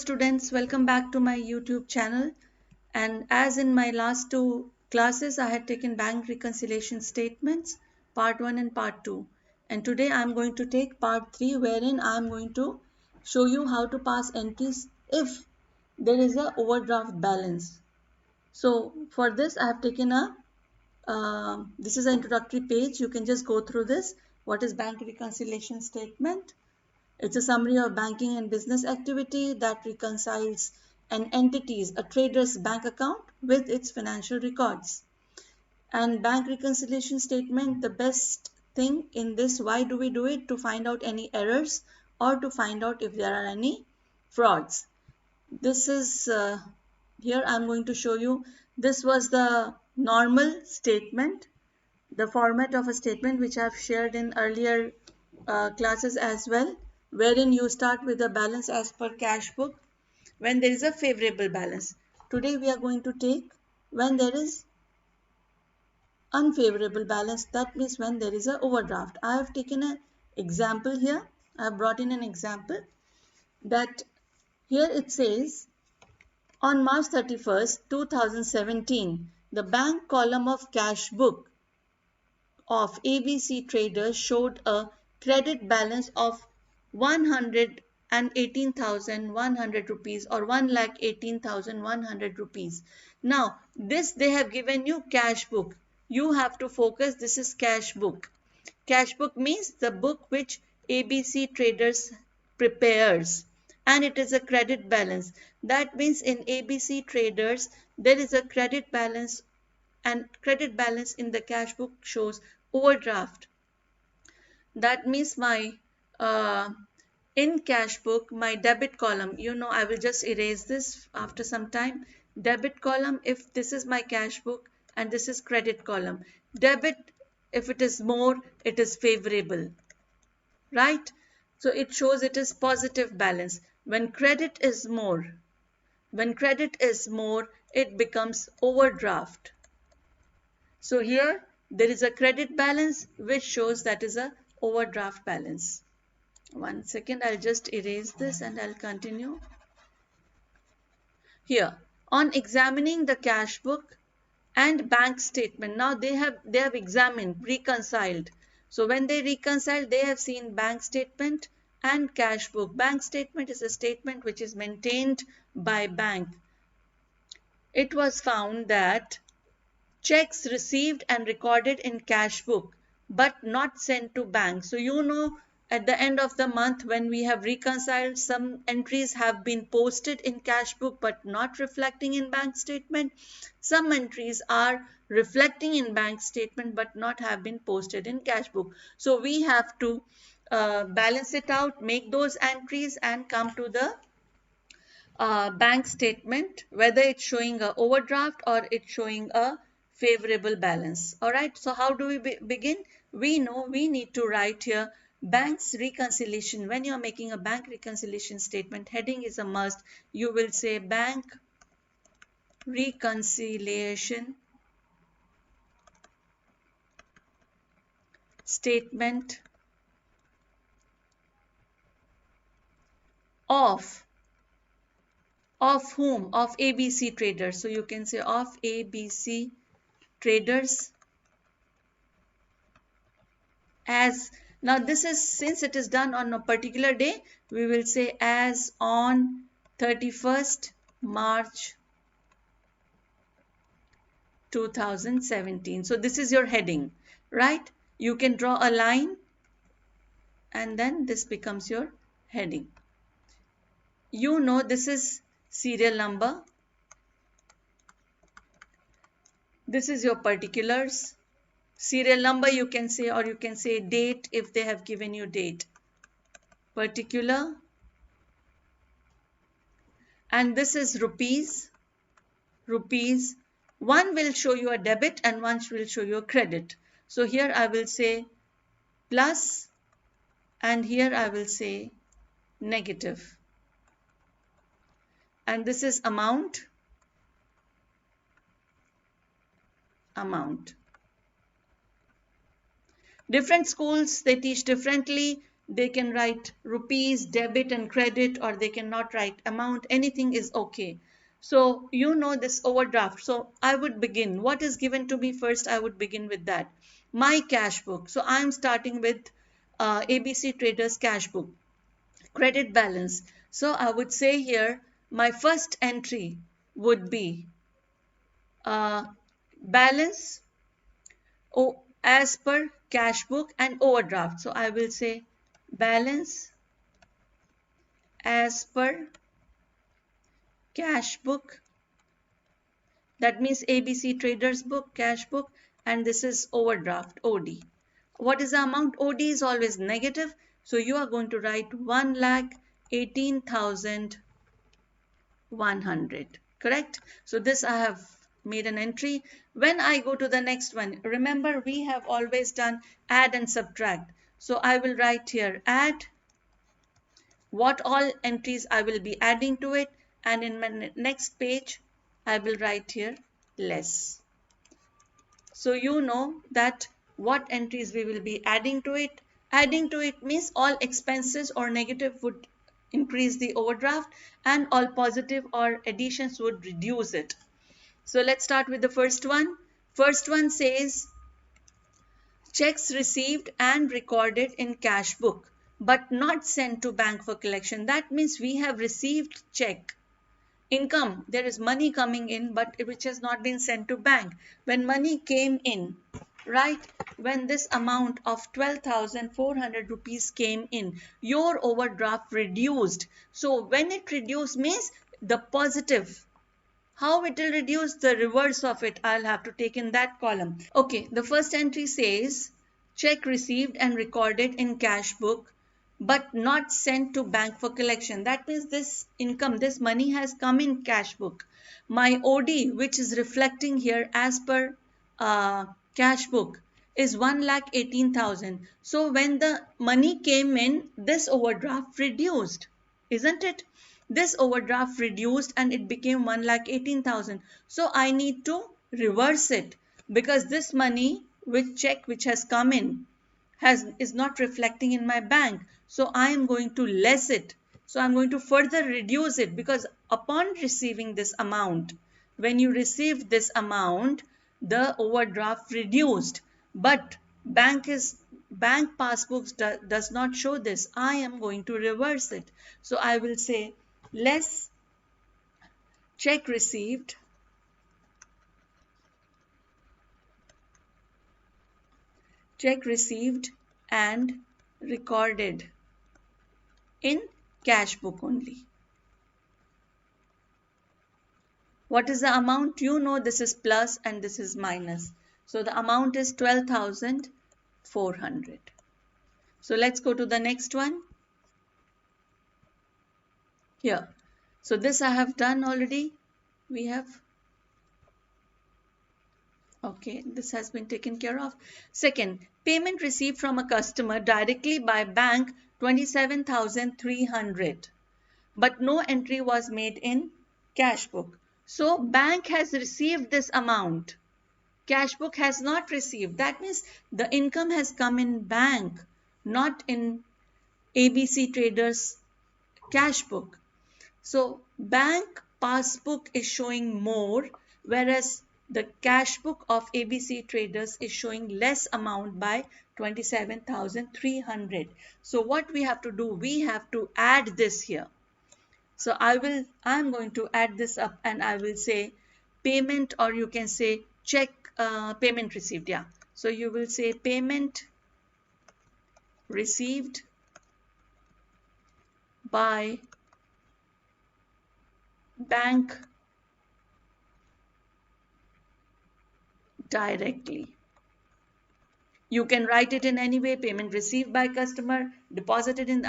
students, welcome back to my YouTube channel. And as in my last two classes, I had taken bank reconciliation statements, part 1 and part 2. And today I am going to take part 3, wherein I am going to show you how to pass entries if there is a overdraft balance. So for this I have taken this is an introductory page. You can just go through this. What is bank reconciliation statement? It's a summary of banking and business activity that reconciles an entity's, a trader's bank account with its financial records. And bank reconciliation statement, the best thing in this, why do we do it? To find out any errors or to find out if there are any frauds. This is, here I'm going to show you, this was the normal statement, the format of a statement which I've shared in earlier classes as well, wherein you start with a balance as per cash book when there is a favorable balance. Today we are going to take when there is unfavorable balance, that means when there is a overdraft. I have taken an example here. I have brought in an example that here it says on March 31st, 2017, the bank column of cash book of ABC Traders showed a credit balance of 118,100 rupees or 1,18,100 rupees. Now, this they have given you cash book. You have to focus, this is cash book. Cash book means the book which ABC Traders prepares, and it is a credit balance. That means in ABC Traders there is a credit balance, and credit balance in the cash book shows overdraft. That means my in cash book, my debit column, I will just erase this after some time. Debit column, if this is my cash book, and this is credit column. Debit, if it is more, it is favorable, right? So it shows it is positive balance. When credit is more, it becomes overdraft. So here there is a credit balance which shows that is a overdraft balance. One second, I'll just erase this and I'll continue. Here, on examining the cash book and bank statement, now they have examined, reconciled. So when they reconcile, they have seen bank statement and cash book. Bank statement is a statement which is maintained by bank. It was found that checks received and recorded in cash book but not sent to bank. So at the end of the month when we have reconciled, some entries have been posted in cash book but not reflecting in bank statement. Some entries are reflecting in bank statement but not have been posted in cash book. So we have to balance it out, make those entries and come to the bank statement, whether it's showing a overdraft or it's showing a favorable balance. All right, so how do we begin? We know we need to write here bank's reconciliation. When you're making a bank reconciliation statement, heading is a must. You will say bank reconciliation statement of whom? Of ABC Traders. So you can say of ABC Traders as. Now this is, since it is done on a particular day, we will say as on 31st March 2017. So this is your heading, right? You can draw a line and then this becomes your heading. This is serial number. This is your particulars. Serial number you can say, or you can say date if they have given you date. Particular. And this is rupees. Rupees. One will show you a debit and one will show you a credit. So here I will say plus and here I will say negative. And this is amount. Amount. Different schools, they teach differently. they can write rupees, debit and credit, or they cannot write amount. Anything is okay. So you know this overdraft. So I would begin. What is given to me first? I would begin with that. My cash book. So I'm starting with ABC Traders cash book. Credit balance. So I would say here my first entry would be uh, balance as per cash book and overdraft. So I will say balance as per cash book. That means ABC Traders book, cash book, and this is overdraft, OD. What is the amount? OD is always negative. So you are going to write 1,18,100. Correct? So this I have made an entry. When I go to the next one, remember we have always done add and subtract. So I will write here add what all entries I will be adding to it, and in my next page I will write here less. So you know that what entries we will be adding to it. Adding to it means all expenses or negative would increase the overdraft, and all positive or additions would reduce it. So let's start with the first one. First one says checks received and recorded in cash book but not sent to bank for collection. That means we have received check. Income, there is money coming in but which has not been sent to bank. When money came in, right, when this amount of 12,400 rupees came in, your overdraft reduced. So when it reduced means the positive. How it will reduce? The reverse of it I'll have to take in that column. Okay, the first entry says check received and recorded in cash book but not sent to bank for collection. That means this income, this money has come in cash book. My OD, which is reflecting here as per cash book, is 1,18,000. So when the money came in, this overdraft reduced, isn't it? This overdraft reduced and it became 1,18,000. So I need to reverse it because this money with check which has come in is not reflecting in my bank. So I am going to less it. So I'm going to further reduce it because upon receiving this amount, when you receive this amount, the overdraft reduced. But bank passbooks does not show this. I am going to reverse it. So I will say less check received and recorded in cash book only. What is the amount? You know this is plus and this is minus. So the amount is 12,400. So let's go to the next one. Here. So this I have done already. We have. Okay, this has been taken care of. Second, payment received from a customer directly by bank 27,300. But no entry was made in cash book. So bank has received this amount. Cash book has not received. That means the income has come in bank, not in ABC Traders cash book. So bank passbook is showing more, whereas the cash book of ABC Traders is showing less amount by 27,300. So what we have to do, we have to add this here. So I'm going to add this up and I will say payment, or you can say check payment received. Yeah. So you will say payment received by bank directly. You can write it in any way: payment received by customer, deposited in,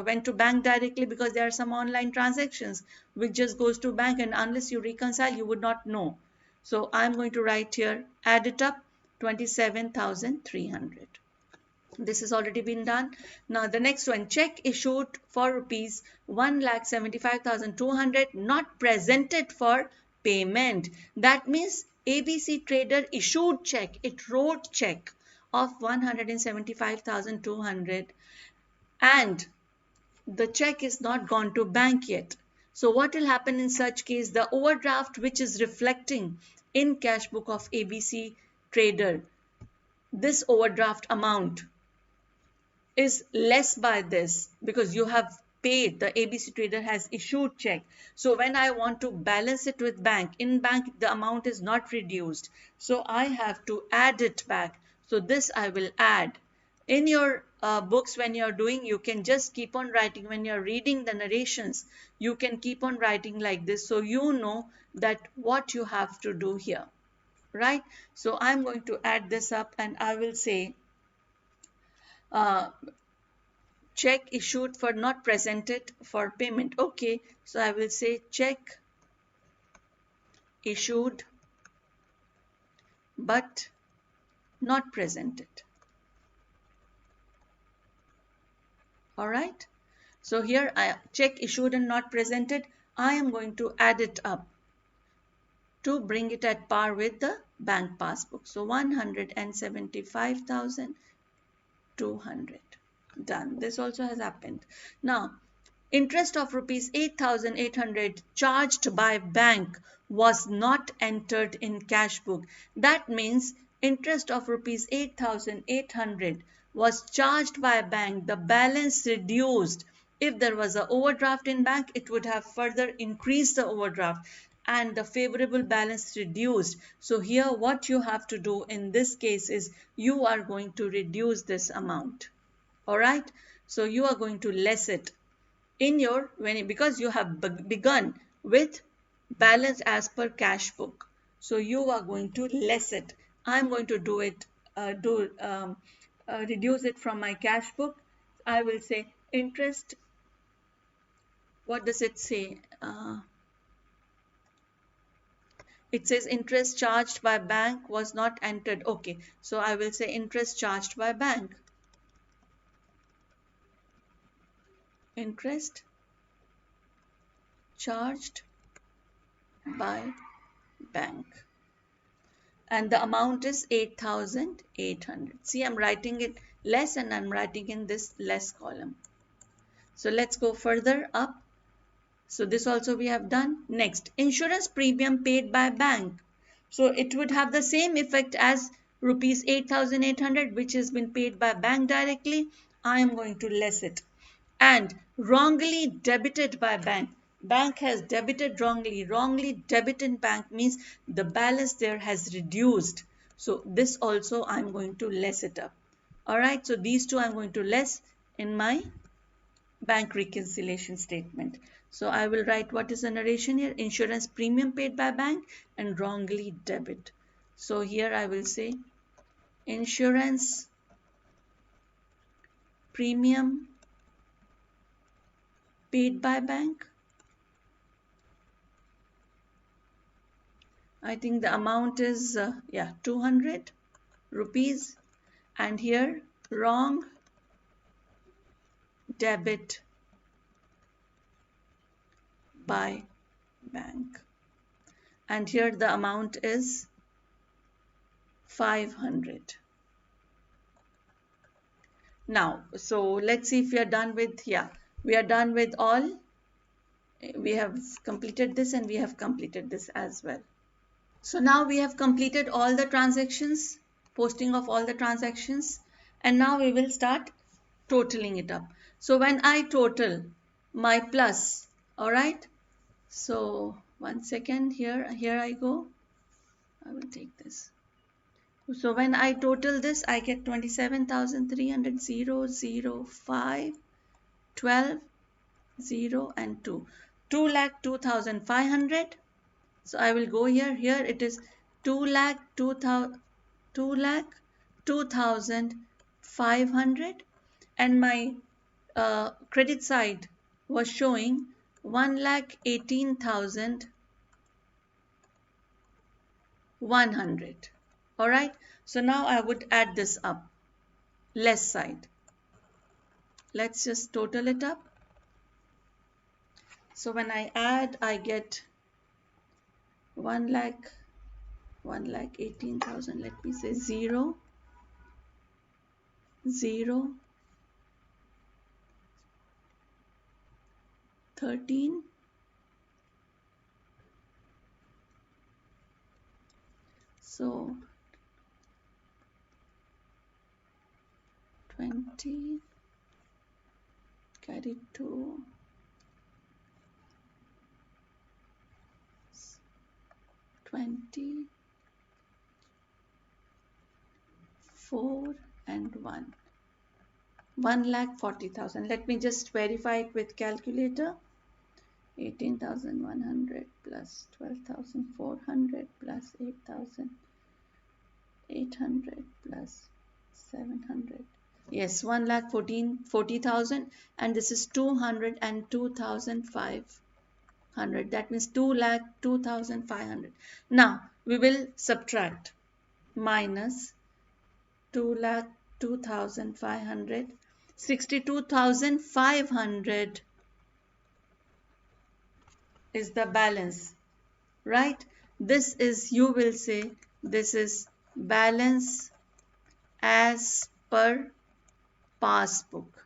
went to bank directly, because there are some online transactions which just goes to bank, and unless you reconcile, you would not know. So I'm going to write here, add it up, 27,300. This has already been done. Now the next one, check issued for rupees 1,75,200 not presented for payment. That means ABC Trader issued check, it wrote check of 175,200 and the check is not gone to bank yet. So what will happen in such case? The overdraft which is reflecting in cash book of ABC trader, this overdraft amount is less by this because you have paid, the ABC trader has issued check. So when I want to balance it with bank, in bank the amount is not reduced. So I have to add it back. So this I will add. In your books when you're doing, you can just keep on writing. When you're reading the narrations, you can keep on writing like this. So you know that what you have to do here, right? So I'm going to add this up and I will say, uh, check issued for not presented for payment. Okay, so I will say check issued but not presented. All right, so here I check issued and not presented. I am going to add it up to bring it at par with the bank passbook. So 175,200. Done. This also has happened. Now, interest of rupees 8,800 charged by bank was not entered in cash book. That means interest of rupees 8,800 was charged by a bank. The balance reduced. If there was an overdraft in bank, it would have further increased the overdraft and the favorable balance reduced. So here what you have to do in this case is you are going to reduce this amount. All right, so you are going to less it in your because you have begun with balance as per cash book, so you are going to less it. I'm going to do it, reduce it from my cash book. I will say interest. What does it say? It says interest charged by bank was not entered. Okay, so I will say interest charged by bank. Interest charged by bank, and the amount is 8,800. See, I'm writing it less and I'm writing in this less column. So let's go further up. So this also we have done. Next, insurance premium paid by bank. So it would have the same effect as rupees 8,800 which has been paid by bank directly. I am going to less it. And wrongly debited by bank. Bank has debited wrongly. Wrongly debited bank means the balance there has reduced. So this also I'm going to less it up. All right, so these two I'm going to less in my bank reconciliation statement. So I will write what is the narration here: insurance premium paid by bank and wrongly debit. So here I will say insurance premium paid by bank. I think the amount is 200 rupees, and here wrong debit by bank, and here the amount is 500. Now, so let's see if we are done with, we are done with all. We have completed this and we have completed this as well. So now we have completed all the transactions, posting of all the transactions, and now we will start totaling it up. So when I total my plus, all right, so 1 second, here I go. I will take this. So when I total this, I get 27,300, 0, 0, 5, 12, 0 and 2. 2,02,500. So I will go here. Here it is 2,02,500, and my credit side was showing 1,18,100. All right. So now I would add this up. Less side. Let's just total it up. So when I add, I get 1,18,000. Let me say 0, 0, 13. So 20 carried to 20, 4 and 1. 1,40,000. Let me just verify it with calculator. 18,100 plus 12,400 plus 8,800 plus 700. Yes, 1,40,000, and this is 202,500. That means 2,02,500. Now we will subtract minus 2,02,500. 62,500 is the balance, right? This is, you will say, this is balance as per passbook,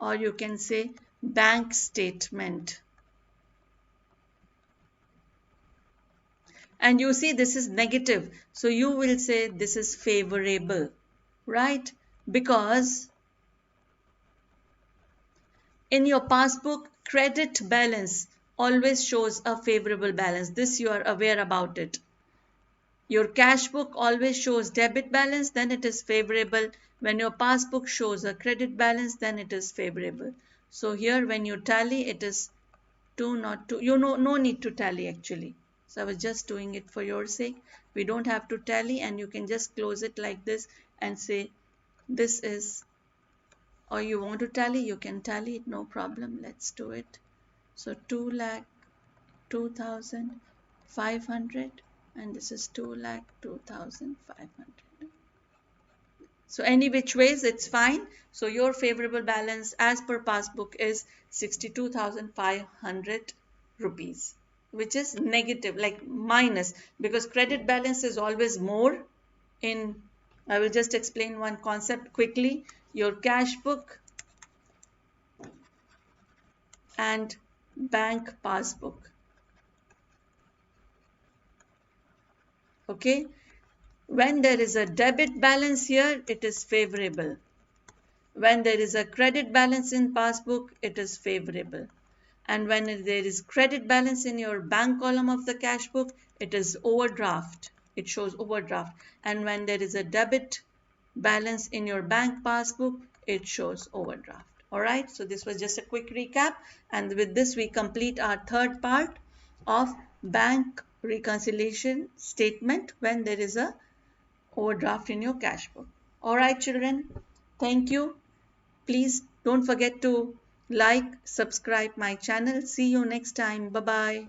or you can say bank statement. And you see this is negative, so you will say this is favorable, right? Because in your passbook, credit balance always shows a favorable balance. This you are aware about it. Your cash book always shows debit balance, then it is favorable. When your passbook shows a credit balance, then it is favorable. So here when you tally, it is 202. You know, no need to tally actually. So I was just doing it for your sake. We don't have to tally, and you can just close it like this and say this is, or you want to tally, you can tally it, no problem. Let's do it. So 2,02,500, and this is 2,02,500. So any which ways it's fine. So your favorable balance as per passbook is 62,500 rupees, which is negative, like minus, because credit balance is always more. In, I will just explain one concept quickly. Your cash book and bank passbook. Okay, when there is a debit balance here, it is favorable. When there is a credit balance in passbook, it is favorable. And when there is credit balance in your bank column of the cash book, it is overdraft. It shows overdraft. And when there is a debit balance in your bank passbook, it shows overdraft. All right, so this was just a quick recap, and with this we complete our third part of bank reconciliation statement when there is a overdraft in your cash book. All right, children, thank you. Please don't forget to like, subscribe my channel. See you next time. Bye bye.